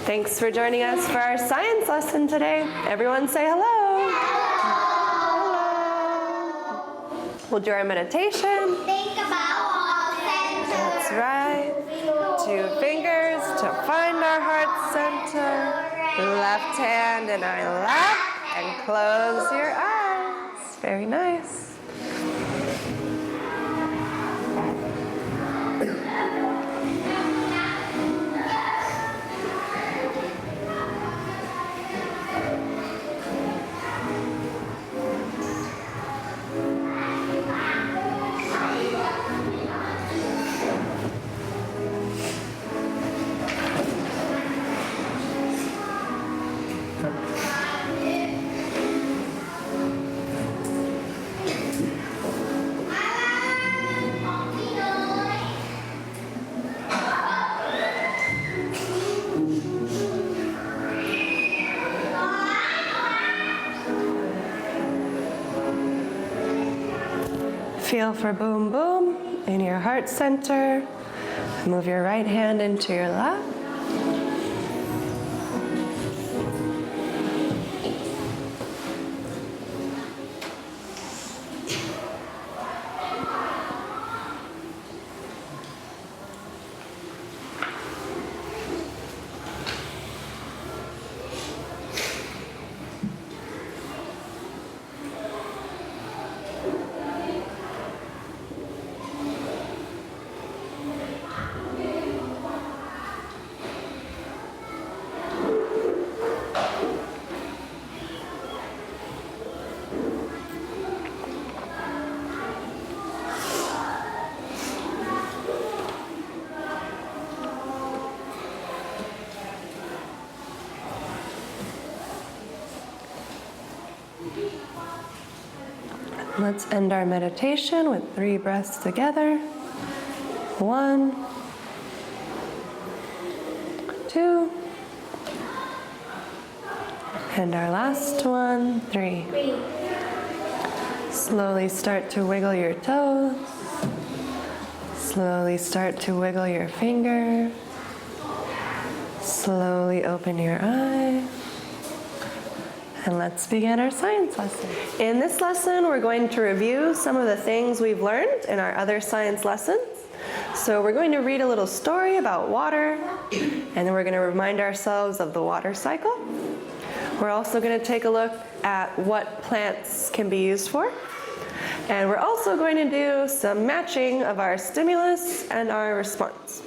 Thanks for joining us for our science lesson today. Everyone say hello. Hello. We'll do our meditation. Think about all center. That's right. 2 fingers to find our heart center. Left hand in our lap and close your eyes. Very nice. Feel for boom boom in your heart center. Move your right hand into your lap. Let's end our meditation with 3 breaths together. 1, 2, and our last one, 3. Slowly start to wiggle your toes. Slowly start to wiggle your fingers. Slowly open your eyes. And let's begin our science lesson. In this lesson, we're going to review some of the things we've learned in our other science lessons. So we're going to read a little story about water, and then we're going to remind ourselves of the water cycle. We're also going to take a look at what plants can be used for. And we're also going to do some matching of our stimulus and our response.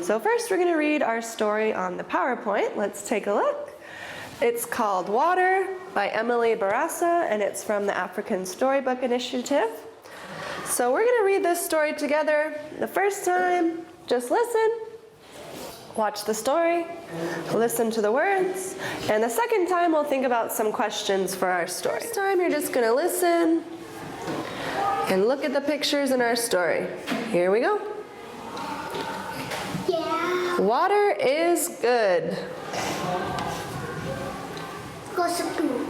So first, we're going to read our story on the PowerPoint. Let's take a look. It's called Water by Emily Barassa, and it's from the African Storybook Initiative. So we're going to read this story together. The first time, just listen, watch the story, listen to the words, and the second time we'll think about some questions for our story. First time, you're just going to listen and look at the pictures in our story. Here we go. Yeah. Water is good. Go to school.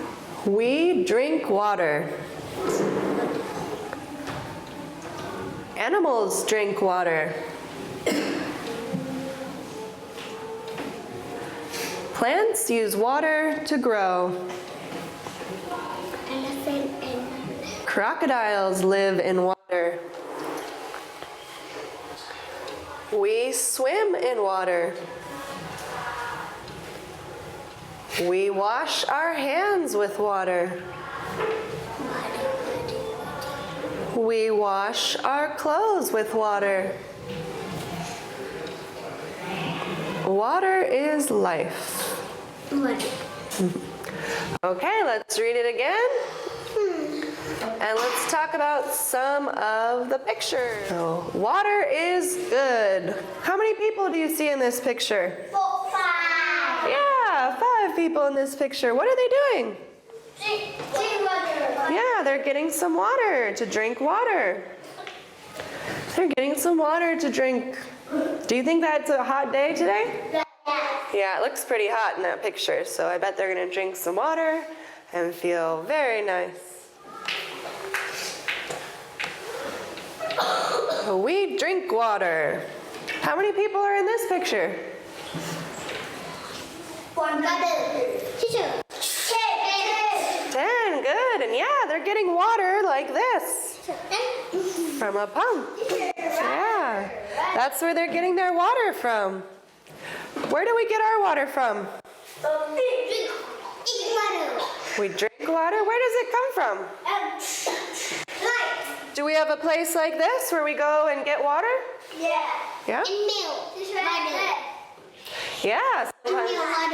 We drink water. Animals drink water. Plants use water to grow. Elephant and Crocodiles live in water. We swim in water. We wash our hands with water. We wash our clothes with water. Water is life. Okay, let's read it again. And let's talk about some of the pictures. So, water is good. How many people do you see in this picture? 5. Yeah, 5 people in this picture. What are they doing? Drink water. Yeah, they're getting some water to drink water. They're getting some water to drink. Do you think that's a hot day today? Yes. Yeah, it looks pretty hot in that picture, so I bet they're going to drink some water and feel very nice. We drink water. How many people are in this picture? Teacher. 10, good. And yeah, they're getting water like this from a pump. Yeah, that's where they're getting their water from. Where do we get our water from? We drink water? Where does it come from? Do we have a place like this where we go and get water? Yeah. Yeah? And milk. Yeah.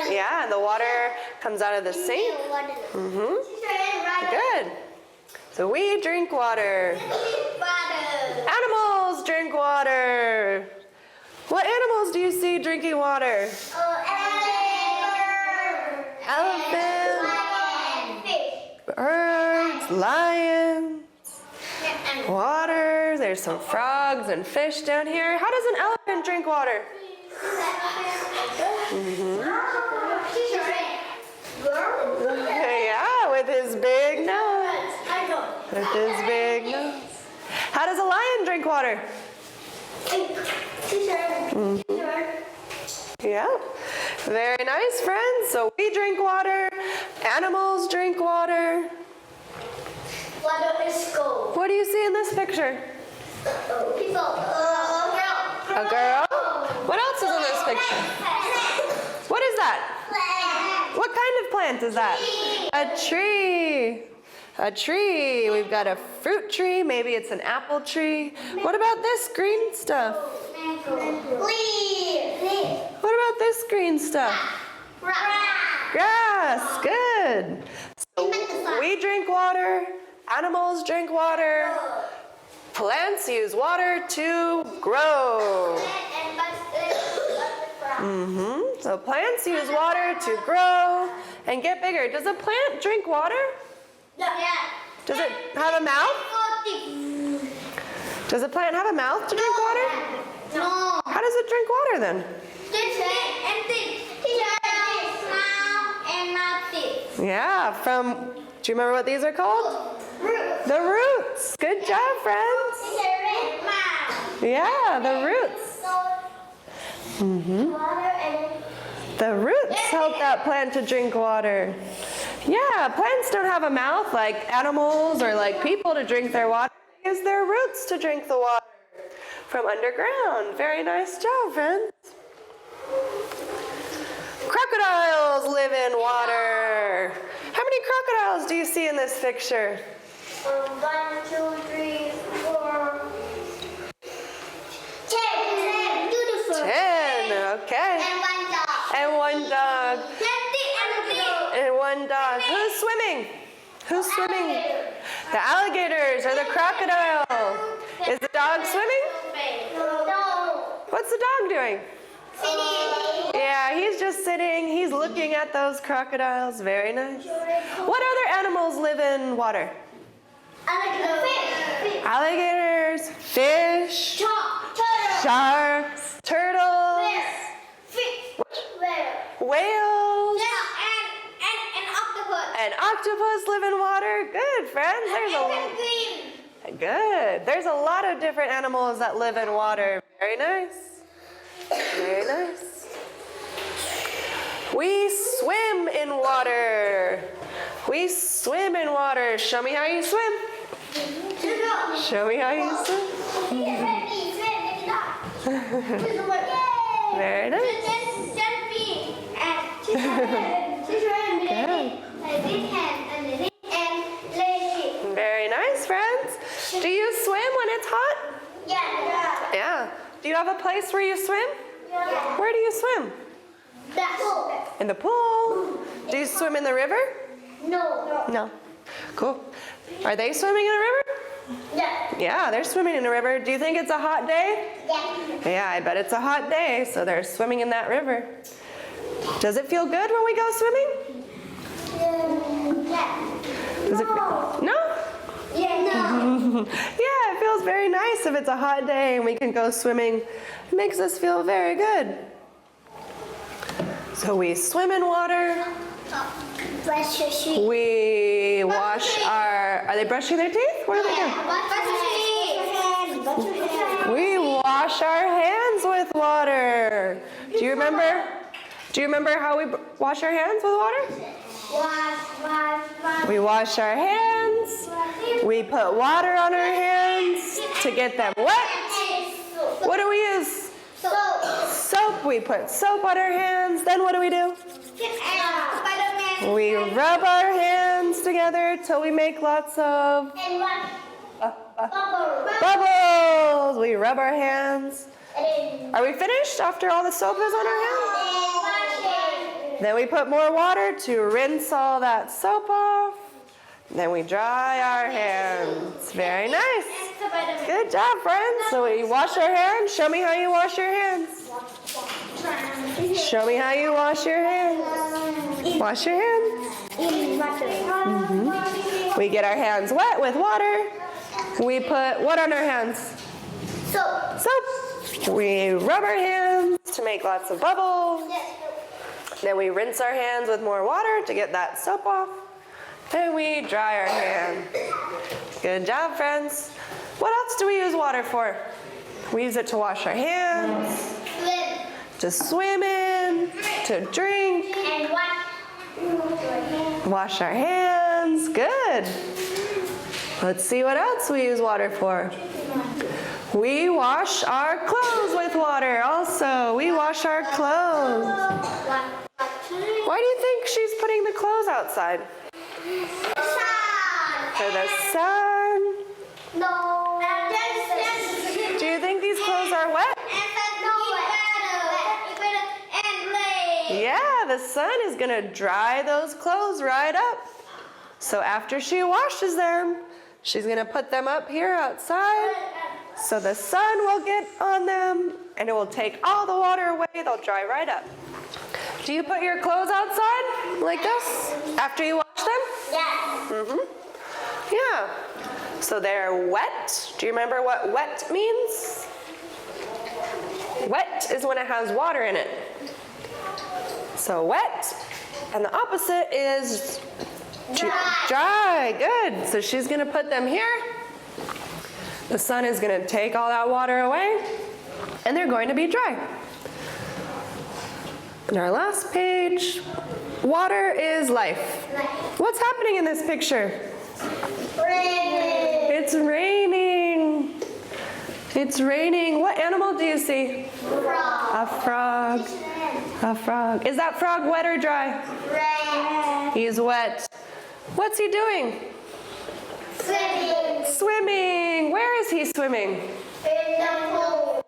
Yeah, and the water comes out of the sink. Good. So we drink water. Animals drink water. What animals do you see drinking water? Elephants, birds, lions, water. There's some frogs and fish down here. How does an elephant drink water? Yeah, with his big nose. With his big nose. How does a lion drink water? Yeah. Very nice, friends. So we drink water. Animals drink water. What do you see in this picture? A girl? What else is in this picture? What is that? What kind of plant is that? A tree. A tree. We've got a fruit tree. Maybe it's an apple tree. What about this green stuff? What about this green stuff? Grass. Good. So we drink water. Animals drink water. Plants use water to grow. So plants use water to grow and get bigger. Does a plant drink water? Does it have a mouth? Does a plant have a mouth to drink water? No. How does it drink water then? Yeah, do you remember what these are called? The roots. Good job, friends. Yeah, the roots. The roots help that plant to drink water. Yeah, plants don't have a mouth like animals or like people to drink their water. They use their roots to drink the water from underground. Very nice job, friends. Crocodiles live in water. How many crocodiles do you see in this picture? 1, 2, 3, 4. 10. Beautiful. 10. Okay. And 1 dog. And 1 dog. And 1 dog. Who's swimming? Who's swimming? The alligators or the crocodile. Is the dog swimming? No. What's the dog doing? Sitting. Yeah, he's just sitting. He's looking at those crocodiles. Very nice. What other animals live in water? Alligators, fish, sharks, turtles, whales, and octopus live in water. Good, friends. There's a lot of different animals that live in water. Very nice. Very nice. We swim in water. We swim in water. Show me how you swim. Show me how you swim. Very nice. Very nice, friends. Do you swim when it's hot? Yeah. Yeah. Do you have a place where you swim? Yeah. Where do you swim? In the pool. Do you swim in the river? No. No. Cool. Are they swimming in a river? Yeah. Yeah, they're swimming in a river. Do you think it's a hot day? Yeah. Yeah, I bet it's a hot day, so they're swimming in that river. Does it feel good when we go swimming? Yeah. Does it No? Yeah. No. Yeah, it feels very nice if it's a hot day and we can go swimming. It makes us feel very good. So we swim in water. Brush your teeth. We wash are they brushing their teeth? What are they doing? We wash our hands with water. Do you remember? Do you remember how we wash our hands with water? We wash our hands. We put water on our hands to get them wet. What do we use? Soap. We put soap on our hands. Then what do? We rub our hands together till we make lots of bubbles. We rub our hands. Are we finished after all the soap is on our hands? Then we put more water to rinse all that soap off. Then we dry our hands. Very nice. Good job, friends. So we wash our hands. Show me how you wash your hands. Show me how you wash your hands. Wash your hands. We get our hands wet with water. We put what on our hands? Soap. We rub our hands to make lots of bubbles. Then we rinse our hands with more water to get that soap off. And we dry our hands. Good job, friends. What else do we use water for? We use it to wash our hands, to swim in, to drink, wash our hands. Good. Let's see what else we use water for. We wash our clothes with water also. We wash our clothes. Why do you think she's putting the clothes outside? For the sun. No. Do you think these clothes are wet? Yeah, the sun is going to dry those clothes right up. So after she washes them, she's going to put them up here outside. So the sun will get on them and it will take all the water away. They'll dry right up. Do you put your clothes outside like this after you wash them? Yes. Yeah. So they're wet. Do you remember what wet means? Wet is when it has water in it. So wet. And the opposite is dry. Good. So she's going to put them here. The sun is going to take all that water away. And they're going to be dry. On our last page, water is life. What's happening in this picture? Rain. It's raining. It's raining. What animal do you see? Frog. A frog. A frog. Is that frog wet or dry? Red. He's wet. What's he doing? Swimming. Swimming. Where is he swimming? In the pool.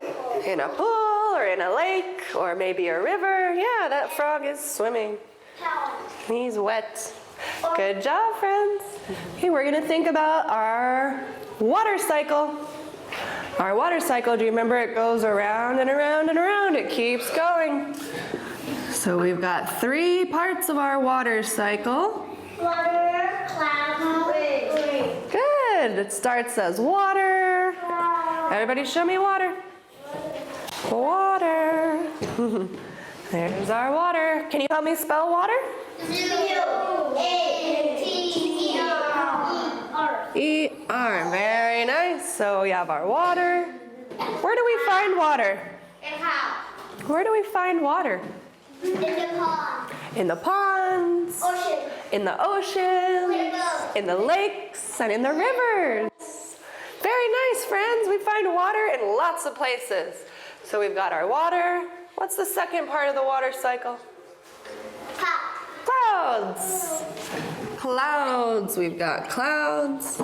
In a pool or in a lake or maybe a river. Yeah, that frog is swimming. He's wet. Good job, friends. Okay, we're going to think about our water cycle. Our water cycle, do you remember it goes around and around and around? It keeps going. So we've got 3 parts of our water cycle. Water, cloud, rain. Good. It starts as water. Everybody show me water. Water. There's our water. Can you help me spell water? E-R. Very nice. So we have our water. Where do we find water? And how? Where do we find water? In the pond. In the ponds, Ocean. in the oceans, in the lakes, and in the rivers. Very nice, friends. We find water in lots of places. So we've got our water. What's the second part of the water cycle? Clouds. Clouds. We've got clouds.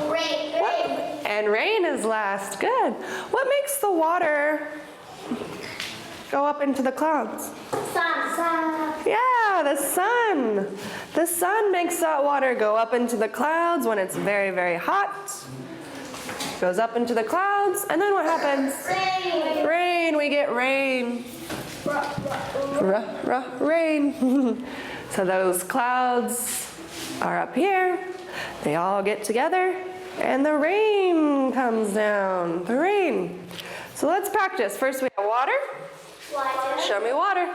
Rain. And rain is last. Good. What makes the water go up into the clouds? Sun. Yeah, the sun. The sun makes that water go up into the clouds when it's very, very hot. Goes up into the clouds, and then what happens? Rain. Rain. We get rain. Rain. So those clouds are up here. They all get together, and the rain comes down. The rain. So let's practice. First we have water. Water. Show me water.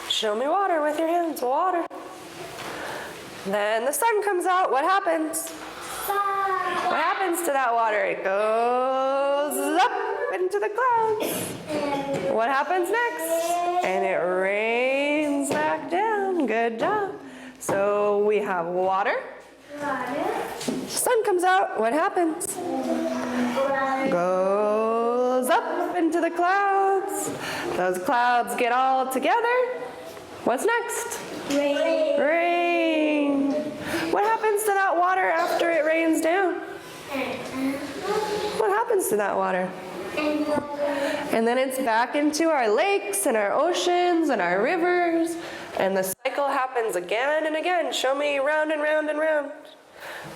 Show me water with your hands. Water. Then the sun comes out. What happens? Sun. What happens to that water? It goes up into the clouds. What happens next? And it rains back down. Good job. So we have water. Sun comes out. What happens? Goes up into the clouds. Those clouds get all together. What's next? Rain. Rain. What happens to that water after it rains down? What happens to that water? And then it's back into our lakes and our oceans and our rivers. And the cycle happens again and again. Show me round and round and round.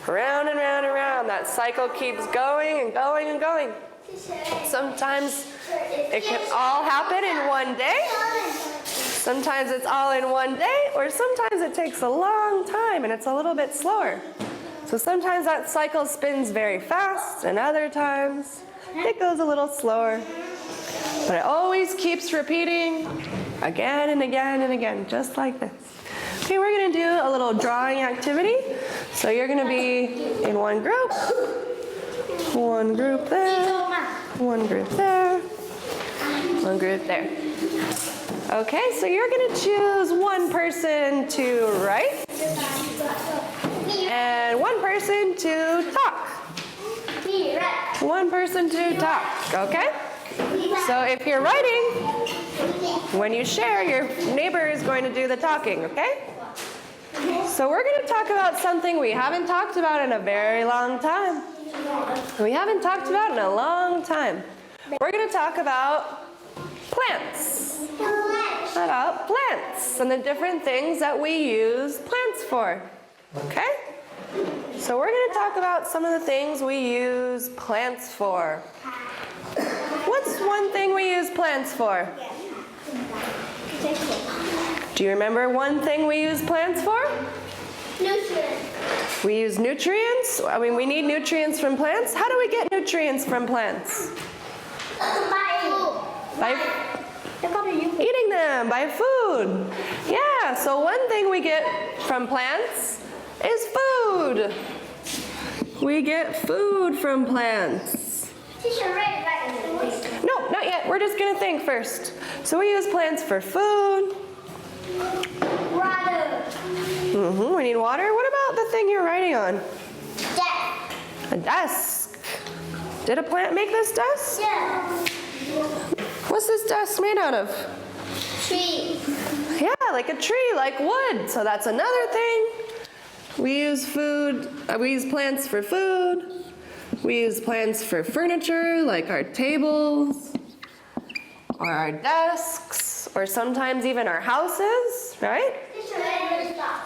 Round and round and round. That cycle keeps going and going and going. Sometimes it can all happen in one day. Sometimes it's all in one day, or sometimes it takes a long time and it's a little bit slower. So sometimes that cycle spins very fast, and other times it goes a little slower. But it always keeps repeating again and again and again, just like this. Okay, we're going to do a little drawing activity. So you're going to be in one group there, one group there, one group there. Okay, so you're going to choose one person to write and one person to talk. One person to talk, okay? So if you're writing, when you share, your neighbor is going to do the talking, okay? So we're going to talk about something we haven't talked about in a very long time. We haven't talked about in a long time. We're going to talk about plants. About plants and the different things that we use plants for. Okay? So we're going to talk about some of the things we use plants for. What's one thing we use plants for? Do you remember one thing we use plants for? Nutrients. We use nutrients. I mean, we need nutrients from plants. How do we get nutrients from plants? By eating them, by food. Yeah, so one thing we get from plants is food. We get food from plants. No, not yet. We're just going to think first. So we use plants for food. Water. We need water. What about the thing you're writing on? Desk. A desk. Did a plant make this desk? Yeah. What's this desk made out of? Tree. Yeah, like a tree, like wood. So that's another thing. We use we use plants for food. We use plants for furniture, like our tables, or our desks, or sometimes even our houses, right?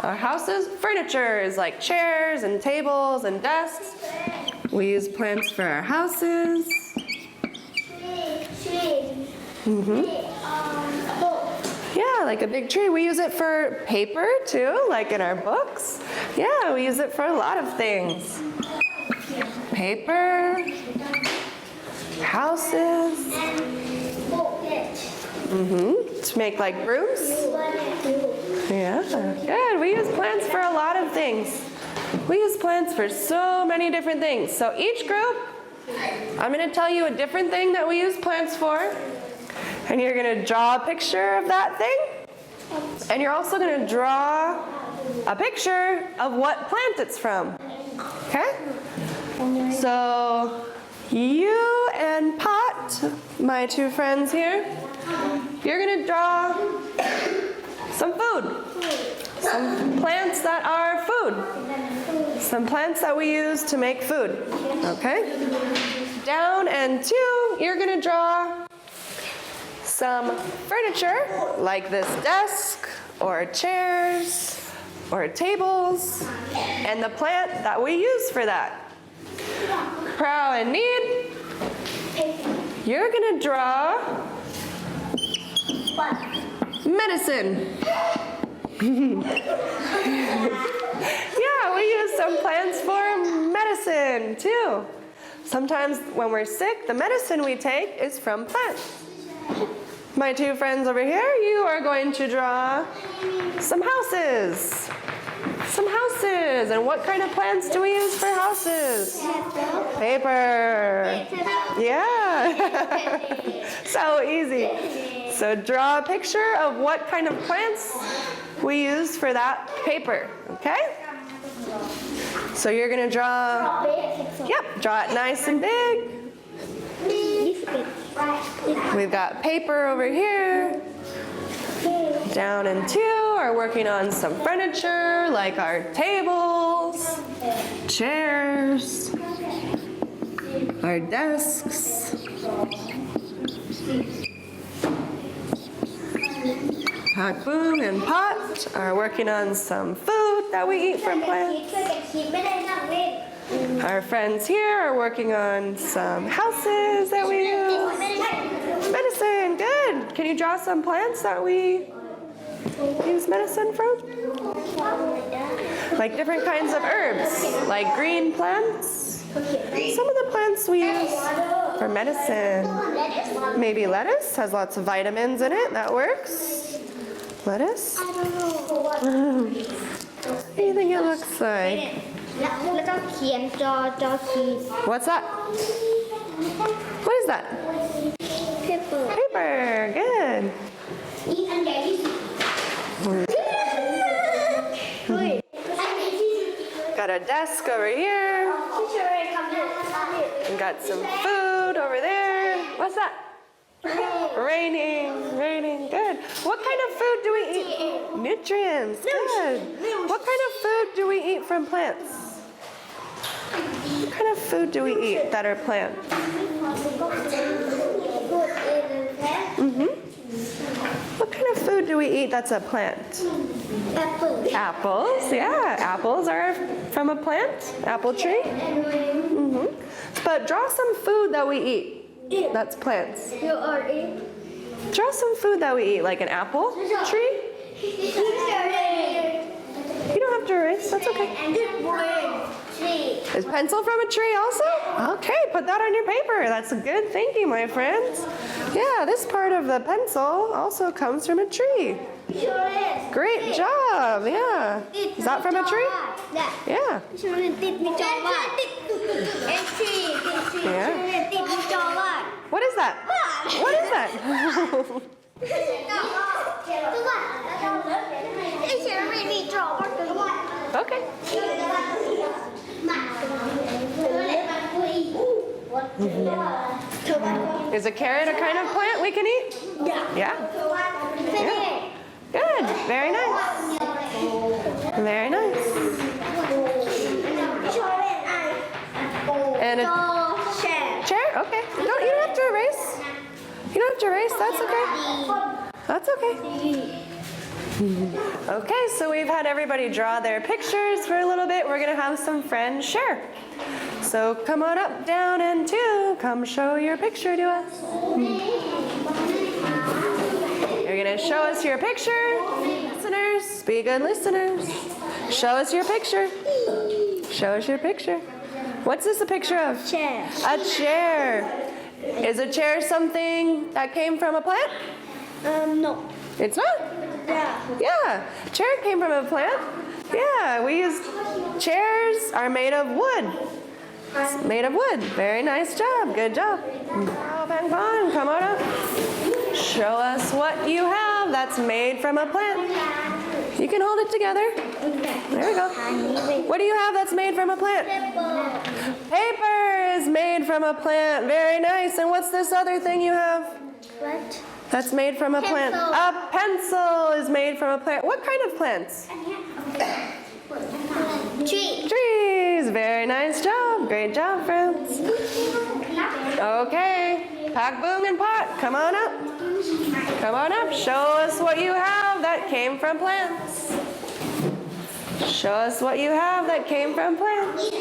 Our houses, furniture is like chairs and tables and desks. We use plants for our houses. Yeah, like a big tree. We use it for paper too, like in our books. Yeah, we use it for a lot of things. Paper, houses. To make like brooms. Yeah, good. We use plants for a lot of things. We use plants for so many different things. So each group, I'm going to tell you a different thing that we use plants for. And you're going to draw a picture of that thing. And you're also going to draw a picture of what plant it's from. Okay? So you and Pot, my two friends here, you're going to draw some food. Some plants that are food. Some plants that we use to make food. Okay? Down and 2, you're going to draw some furniture, like this desk, or chairs, or tables, and the plant that we use for that. Prow and Need, you're going to draw medicine. Yeah, we use some plants for medicine too. Sometimes when we're sick, the medicine we take is from plants. My two friends over here, you are going to draw some houses. some houses. And what kind of plants do we use for houses? Paper. Yeah. So easy. So draw a picture of what kind of plants we use for that paper, okay? So you're gonna draw, draw it nice and big. We've got paper over here. Down and 2 are working on some furniture like our tables, chairs, our desks. Pak Boom and Pot are working on some food that we eat from plants. Our friends here are working on some houses that we use. Medicine, good. Can you draw some plants that we use medicine from? Like different kinds of herbs, like green plants. Some of the plants we use for medicine. Maybe lettuce has lots of vitamins in it. That works. Lettuce? What do you think it looks like? What's that? What is that? Paper. Paper, good. Got a desk over here. We got some food over there. What's that? Raining, good. What kind of food do we eat? Nutrients, good. What kind of food do we eat from plants? What kind of food do we eat that are plants? What kind of food do we eat that's a plant? Apples, yeah. Apples are from a plant, apple tree. But draw some food that we eat. That's plants. Draw some food that we eat, like an apple tree. You don't have to erase, that's okay. Is pencil from a tree also? Okay, put that on your paper. That's good thinking, my friends. Yeah, this part of the pencil also comes from a tree. Great job, yeah. Is that from a tree? Yeah. Yeah. What is that? What is that? Okay. Is a carrot a kind of plant we can eat? Yeah. Good. Very nice. Very nice. And a chair? Okay. You don't have to erase. You don't have to erase. That's okay. That's okay. Okay, so we've had everybody draw their pictures for a little bit. We're going to have some friends share. So come on up, down, and 2. Come show your picture to us. You're going to show us your picture. Listeners, be good listeners. Show us your picture. Show us your picture. What's this a picture of? Chair. A chair. Is a chair something that came from a plant? No. It's not? Yeah. Chair came from a plant. Yeah, we use chairs are made of wood. It's made of wood. Very nice job. Good job. Come on up. Show us what you have that's made from a plant. You can hold it together. There we go. What do you have that's made from a plant? Paper is made from a plant. Very nice. And what's this other thing you have? What? That's made from a plant. A pencil is made from a plant. What kind of plants? Tree. Trees. Very nice job. Great job, friends. Okay. Pak Boom and Pot, come on up. Come on up. Show us what you have that came from plants. Show us what you have that came from plants.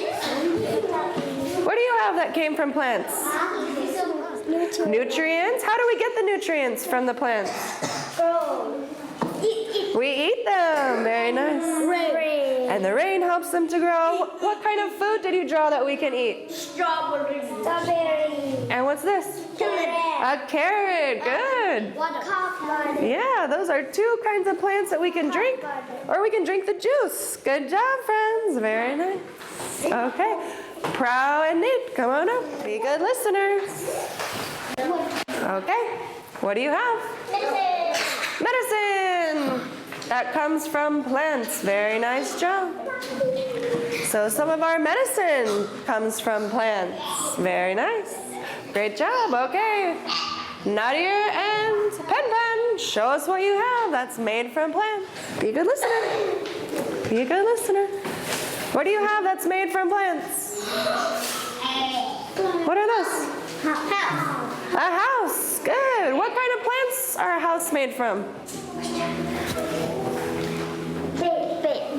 What do you have that came from plants? Nutrients? How do we get the nutrients from the plants? We eat them. Very nice. And the rain helps them to grow. What kind of food did you draw that we can eat? Strawberry. And what's this? Carrot. A carrot. Good. Water. Yeah, those are two kinds of plants that we can drink, or we can drink the juice. Good job, friends. Very nice. Okay. Proud and neat. Come on up. Be good listeners. Okay. What do you have? Medicine. That comes from plants. Very nice job. So some of our medicine comes from plants. Very nice. Great job. Okay. Nadia and Pen, show us what you have that's made from plants. Be a good listener. Be a good listener. What do you have that's made from plants? What are those? A house. Good. What kind of plants are a house made from?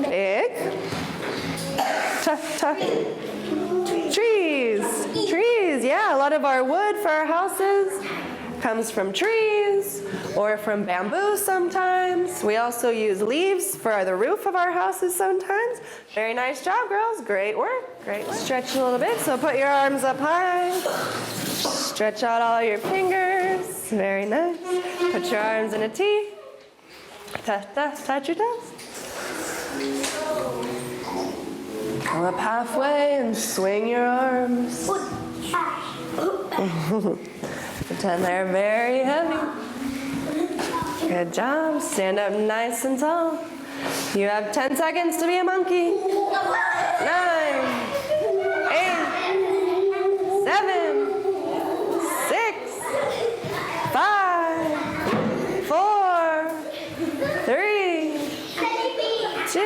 Big. Trees. Trees. Yeah, a lot of our wood for our houses comes from trees or from bamboo sometimes. We also use leaves for the roof of our houses sometimes. Very nice job, girls. Great work. Great work. Stretch a little bit. So put your arms up high. Stretch out all your fingers. Very nice. Put your arms in a T. Touch your toes. Come up halfway and swing your arms. Pretend they're very heavy. Good job. Stand up nice and tall. You have 10 seconds to be a monkey. 9, 8, 7, 6, 5, 4, 3, 2,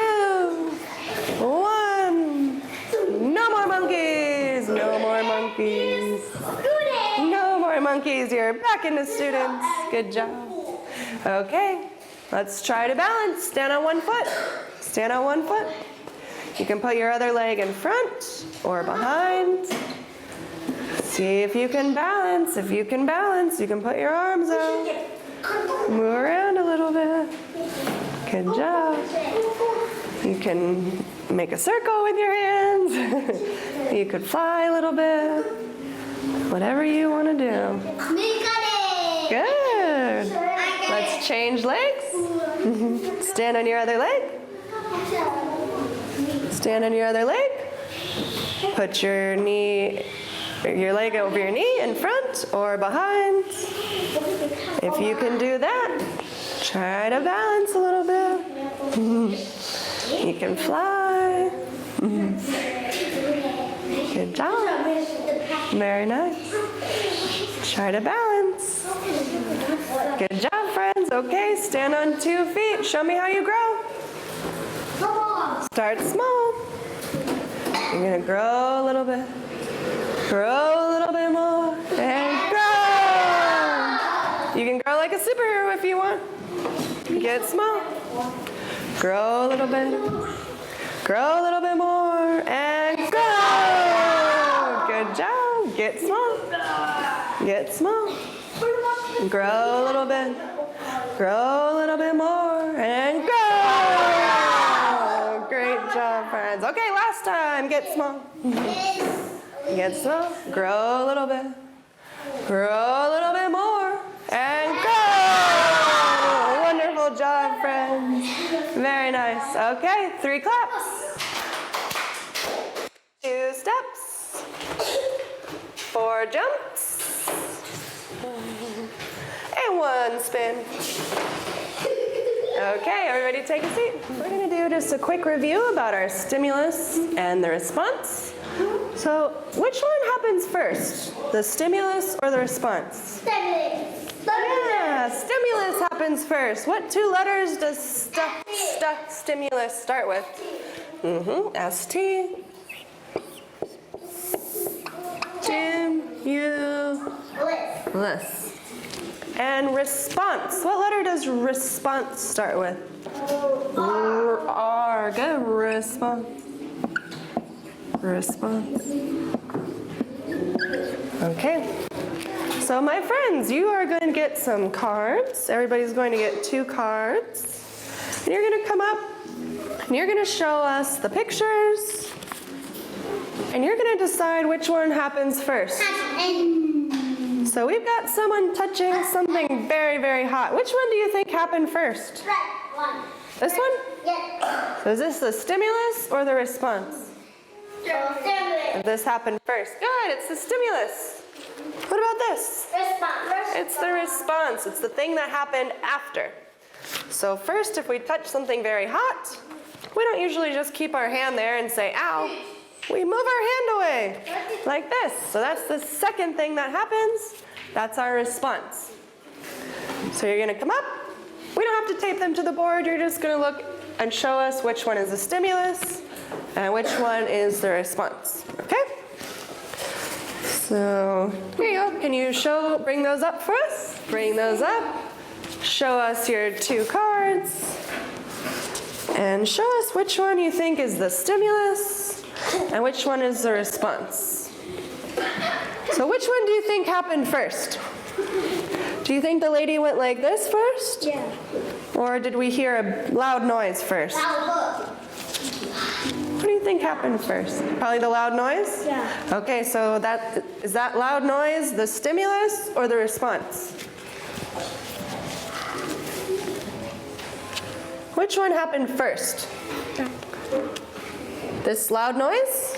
1. No more monkeys. No more monkeys. No more monkeys. You're back into students. Good job. Okay, let's try to balance. Stand on one foot. Stand on one foot. You can put your other leg in front or behind. See if you can balance. If you can balance, you can put your arms out. Move around a little bit. Good job. You can make a circle with your hands. You could fly a little bit. Whatever you want to do. Good. Let's change legs. Stand on your other leg. Stand on your other leg. Put your leg over your knee in front or behind. If you can do that, try to balance a little bit. You can fly. Good job. Very nice. Try to balance. Good job, friends. Okay, stand on 2 feet. Show me how you grow. Start small. You're going to grow a little bit. Grow a little bit more. And grow. You can grow like a superhero if you want. Get small. Grow a little bit. Grow a little bit more. And grow. Good job. Get small. Get small. Grow a little bit. Grow a little bit more. And grow. Great job, friends. Okay, last time. Get small. Get small. Grow a little bit. Grow a little bit more. And grow. Wonderful job, friends. Very nice. Okay, 3 claps. 2 steps. 4 jumps. And 1 spin. Okay, everybody take a seat. We're going to do just a quick review about our stimulus and the response. So, which one happens first? The stimulus or the response? Yeah, stimulus happens first. What 2 letters does stimulus start with? S-T. Stimulus. And response. What letter does response start with? R. Good. Response. Response. Okay. So my friends, you are going to get some cards. Everybody's going to get 2 cards. And you're going to come up. And you're going to show us the pictures. And you're going to decide which one happens first. So we've got someone touching something very, very hot. Which one do you think happened first? This one? Yes. So is this the stimulus or the response? If this happened first. Good, it's the stimulus. What about this? Response. It's the response. It's the thing that happened after. So first, if we touch something very hot, we don't usually just keep our hand there and say, ow. We move our hand away, like this. So that's the second thing that happens. That's our response. So you're gonna come up. We don't have to tape them to the board. You're just gonna look and show us which one is the stimulus and which one is the response, okay? So here you go. Can you bring those up for us? Bring those up. Show us your two cards. And show us which one you think is the stimulus and which one is the response. So which one do you think happened first? Do you think the lady went like this first? Yeah. Or did we hear a loud noise first? What do you think happened first? Probably the loud noise? Yeah. Okay, so is that loud noise the stimulus or the response? Which one happened first? This loud noise?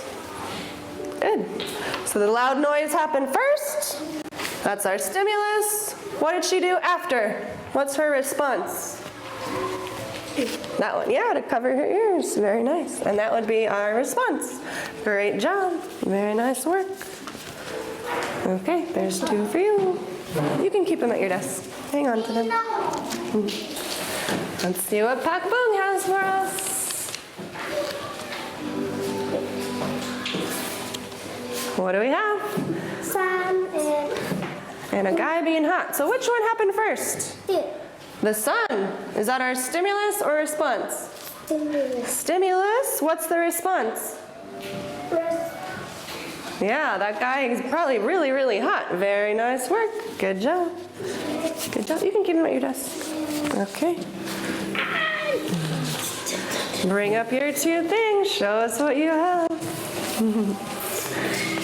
Good. So the loud noise happened first. That's our stimulus. What did she do after? What's her response? That one, yeah, to cover her ears. Very nice. And that would be our response. Great job. Very nice work. Okay, there's two for you. You can keep them at your desk. Hang on to them. Let's see what Pak Boong has for us. What do we have? Sun And a guy being hot. So which one happened first? The sun. Is that our stimulus or response? Stimulus. What's the response? Yeah, that guy is probably really, really hot. Very nice work. Good job. Good job. You can keep him at your desk. Okay. Bring up your two things. Show us what you have.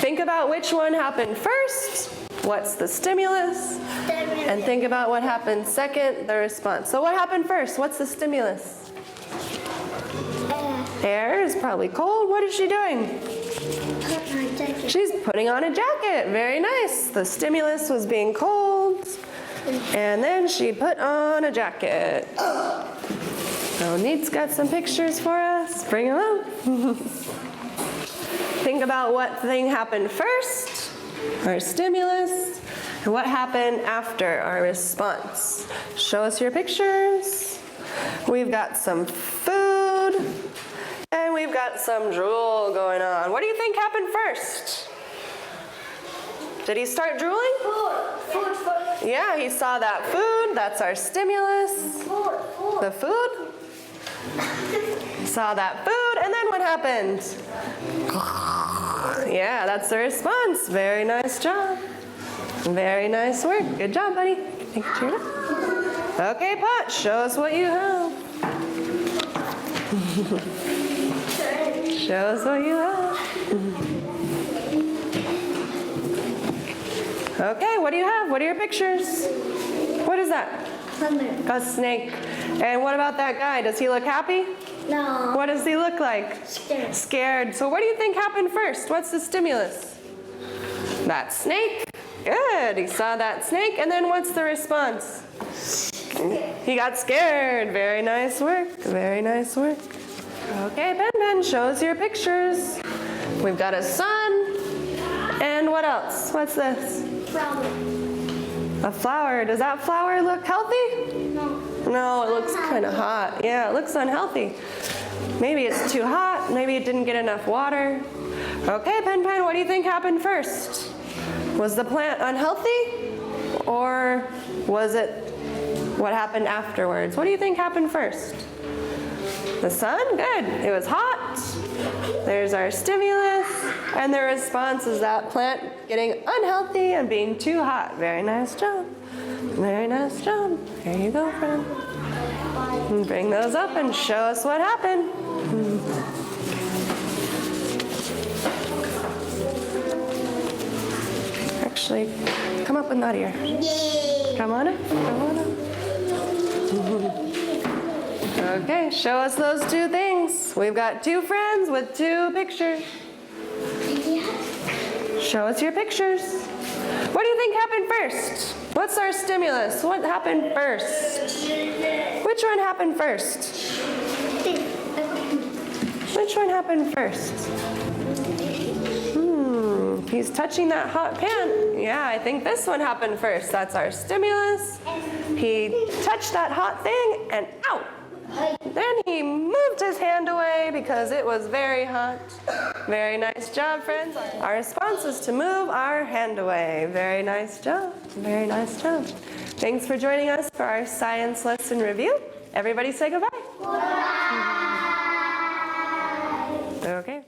Think about which one happened first. What's the stimulus? And think about what happened second, the response. So what happened first? What's the stimulus? Air is probably cold. What is she doing? She's putting on a jacket. Very nice. The stimulus was being cold. And then she put on a jacket. So Neat's got some pictures for us. Bring them up. Think about what thing happened first, our stimulus, and what happened after, our response. Show us your pictures. We've got some food, and we've got some drool going on. What do you think happened first? Did he start drooling? Food. Yeah, he saw that food. That's our stimulus. The food. Saw that food, and then what happened? Yeah, that's the response. Very nice job. Very nice work. Good job, buddy. Thank you. Okay, Pot, show us what you have. Show us what you have. Okay, what do you have? What are your pictures? What is that? A snake. And what about that guy? Does he look happy? No. What does he look like? Scared. Scared. So what do you think happened first? What's the stimulus? That snake. Good. He saw that snake. And then what's the response? He got scared. Very nice work. Very nice work. Okay, Ben, show us your pictures. We've got a sun. And what else? What's this? Flower. A flower. Does that flower look healthy? No. No, it looks kind of hot. Yeah, it looks unhealthy. Maybe it's too hot. Maybe it didn't get enough water. Okay, Pen, what do you think happened first? Was the plant unhealthy? Or was it what happened afterwards? What do you think happened first? The sun? Good. It was hot. There's our stimulus. And the response is that plant getting unhealthy and being too hot. Very nice job. Very nice job. There you go, friend. And bring those up and show us what happened. Actually, come up with that ear. Yay. Come on up. Come on up. Okay, show us those two things. We've got two friends with two pictures. Show us your pictures. What do you think happened first? What's our stimulus? What happened first? Which one happened first? Which one happened first? He's touching that hot pan. Yeah, I think this one happened first. That's our stimulus. He touched that hot thing and ow! Then he moved his hand away because it was very hot. Very nice job, friends. Our response is to move our hand away. Very nice job. Very nice job. Thanks for joining us for our science lesson review. Everybody say goodbye. Bye. Okay.